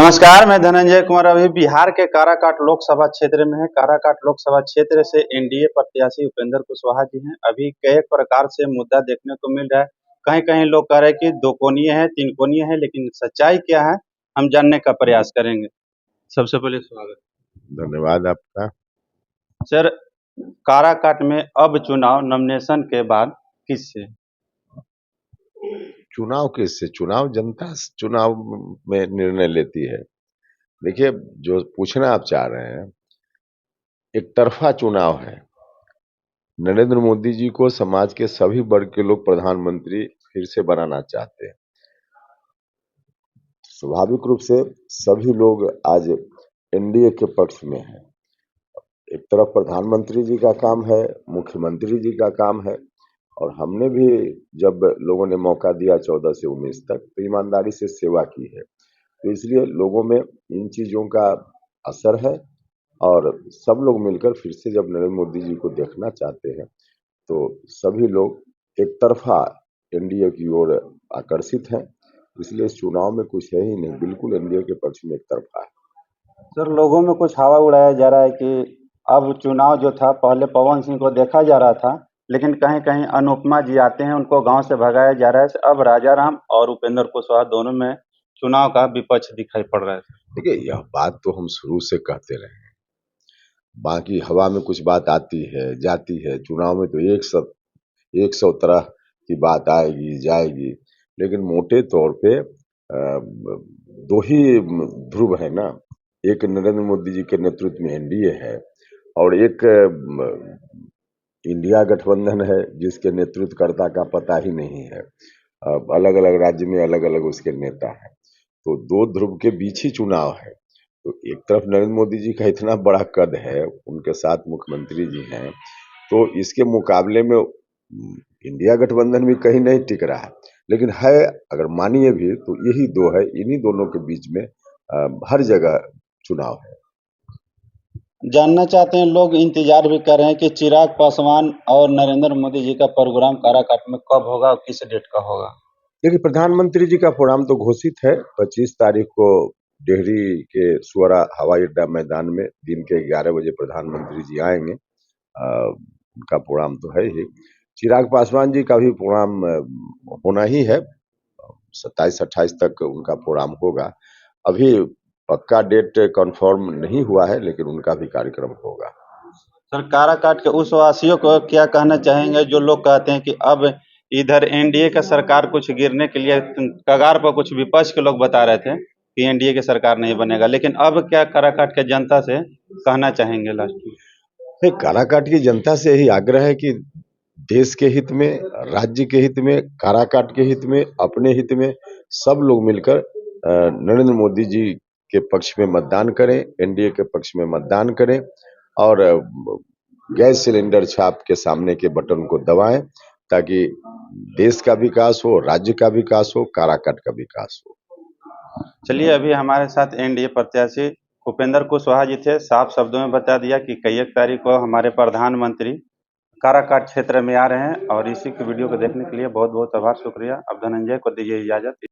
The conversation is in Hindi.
नमस्कार, मैं धनंजय कुमार अभी बिहार के काराकाट लोकसभा क्षेत्र में है। काराकाट लोकसभा क्षेत्र से एनडीए प्रत्याशी उपेंद्र कुशवाहा जी हैं। अभी कई प्रकार से मुद्दा देखने को मिल रहा है। कहीं-कहीं लोग कह रहे हैं कि दो कोणीय है, तीन कोणीय है, लेकिन सच्चाई क्या है, हम जानने का प्रयास करेंगे। सबसे पहले स्वागत। धन्यवाद आपका। सर, काराकाट में अब चुनाव नॉमिनेशन के बाद किससे? चुनाव किससे? चुनाव जनता चुनाव में निर्णय लेती है। देखिए, जो पूछना आप चाह रहे हैं, एक तरफा चुनाव है। नरेंद्र मोदी जी को समाज के सभी वर्ग के लोग प्रधानमंत्री फिर से बनाना चाहते हैं। स्वाभाविक रूप से सभी लोग आज एनडीए के पक्ष में हैं। एक तरफ प्रधानमंत्री जी का काम है, मुख्यमंत्री जी का काम है, और हमने भी जब लोगों ने मौका दिया 14 से 19 तक, तो ईमानदारी से सेवा की है। तो इसलिए लोगों में इन चीज़ों का असर है, और सब लोग मिलकर फिर से जब नरेंद्र मोदी जी को देखना चाहते हैं, तो सभी लोग एक तरफा एनडीए की ओर आकर्षित हैं। इसलिए इस चुनाव में कुछ है ही नहीं, बिल्कुल एनडीए के पक्ष में एक तरफा है। सर, लोगों में कुछ हवा उड़ाया जा रहा है कि अब चुनाव जो था पहले पवन सिंह को देखा जा रहा था, लेकिन कहीं-कहीं अनुपमा जी आते हैं, उनको गाँव से भगाया जा रहा है। अब राजाराम और उपेंद्र कुशवाहा दोनों में चुनाव का विपक्ष दिखाई पड़ रहा है। देखिए, यह बात तो हम शुरू से कहते रहे हैं। बाकी हवा में कुछ बात आती है, जाती है। चुनाव में तो एक सौ तरह की बात आएगी, जाएगी, लेकिन मोटे तौर पे दो ही ध्रुव है ना। एक नरेंद्र मोदी जी के नेतृत्व में एनडीए है, और एक इंडिया गठबंधन है, जिसके नेतृत्वकर्ता का पता ही नहीं है। अलग अलग राज्य में अलग अलग उसके नेता हैं, तो दो ध्रुव के बीच ही चुनाव है। तो एक तरफ नरेंद्र मोदी जी का इतना बड़ा कद है, उनके साथ मुख्यमंत्री जी हैं, तो इसके मुकाबले में इंडिया गठबंधन भी कहीं नहीं टिक रहा है। लेकिन है, अगर मानिए भी, तो यही दो है, इन्हीं दोनों के बीच में हर जगह चुनाव है। जानना चाहते हैं लोग, इंतजार भी कर रहे हैं कि चिराग पासवान और नरेंद्र मोदी जी का प्रोग्राम काराकाट में कब होगा और किस डेट का होगा? देखिए, प्रधानमंत्री जी का प्रोग्राम तो घोषित है। 25 तारीख को डेहरी के सुअरा हवाई अड्डा मैदान में दिन के 11 बजे प्रधानमंत्री जी आएंगे। उनका प्रोग्राम तो है ही। चिराग पासवान जी का भी प्रोग्राम होना ही है। 27-28 तक उनका प्रोग्राम होगा। अभी पक्का डेट कंफर्म नहीं हुआ है, लेकिन उनका भी कार्यक्रम होगा। सर, काराकाट के उस वासियों को क्या कहना चाहेंगे जो लोग कहते हैं कि अब इधर एनडीए का सरकार कुछ गिरने के लिए कगार पर, कुछ विपक्ष के लोग बता रहे थे कि एनडीए की सरकार नहीं बनेगा, लेकिन अब क्या काराकाट के जनता से कहना चाहेंगे लास्ट में? नहीं, काराकाट की जनता से यही आग्रह है कि देश के हित में, राज्य के हित में, काराकाट के हित में, अपने हित में सब लोग मिलकर नरेंद्र मोदी जी के पक्ष में मतदान करें, एनडीए के पक्ष में मतदान करें, और गैस सिलेंडर छाप के सामने के बटन को दबाएं, ताकि देश का विकास हो, राज्य का विकास हो, काराकाट का विकास हो। चलिए, अभी हमारे साथ एनडीए प्रत्याशी उपेंद्र कुशवाहा जी थे। साफ शब्दों में बता दिया कि कई एक तारीख को हमारे प्रधानमंत्री काराकाट क्षेत्र में आ रहे हैं, और इसी की वीडियो को देखने के लिए बहुत बहुत आभार, शुक्रिया। अब धनंजय को दीजिए इजाजत।